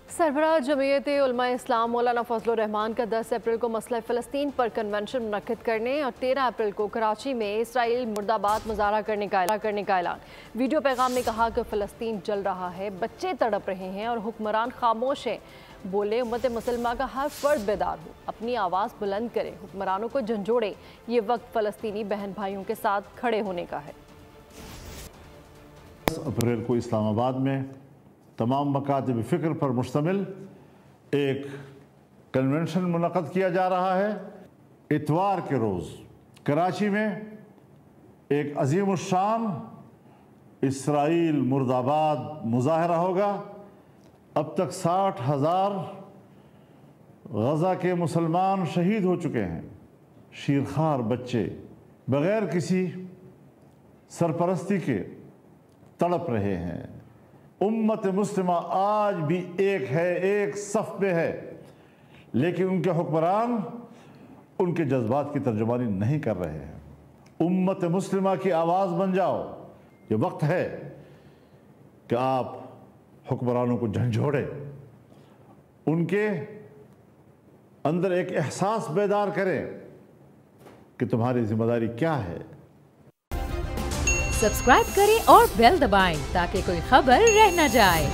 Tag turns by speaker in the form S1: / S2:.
S1: सरबराह जमीयत उलमा इस्लाम मौलाना फजलुर रहमान का 10 अप्रैल को मसला फ़लस्तीन पर कन्वेंशन मुनक्किद करने और 13 अप्रैल को कराची में इसराइल मुर्दाबाद मुजाहरा करने का ऐलान। वीडियो पैगाम में कहा कि फ़लस्तीन जल रहा है, बच्चे तड़प रहे हैं और हुक्मरान खामोश हैं। बोले उम्मत मुसलमान का हर फर्द बेदार हो, अपनी आवाज़ बुलंद करे, हुक्मरानों को झंझोड़े। ये वक्त फ़लस्तीनी बहन भाइयों के साथ खड़े होने का है।
S2: 10 अप्रैल को इस्लामाबाद में तमाम मकातब फ़िक्र पर मुश्तमिल एक कन्वेंशन मुनक़्क़द किया जा रहा है। इतवार के रोज़ कराची में एक अज़ीमुश्शान इसराइल मुर्दाबाद मुजाहरा होगा। अब तक 60,000 गज़ा के मुसलमान शहीद हो चुके हैं। शीरखार बच्चे बग़ैर किसी सरपरस्ती के तड़प रहे हैं। उम्मत मुस्लिमा आज भी एक है, एक सफ़ में है, लेकिन उनके हुक्मरान उनके जज्बात की तर्जुमानी नहीं कर रहे हैं। उम्मत मुस्लिमा की आवाज़ बन जाओ। ये वक्त है कि आप हुक्मरानों को झंझोड़ें, उनके अंदर एक एहसास बेदार करें कि तुम्हारी जिम्मेदारी क्या है।
S3: सब्सक्राइब करें और बेल दबाएं ताकि कोई खबर रह न जाए।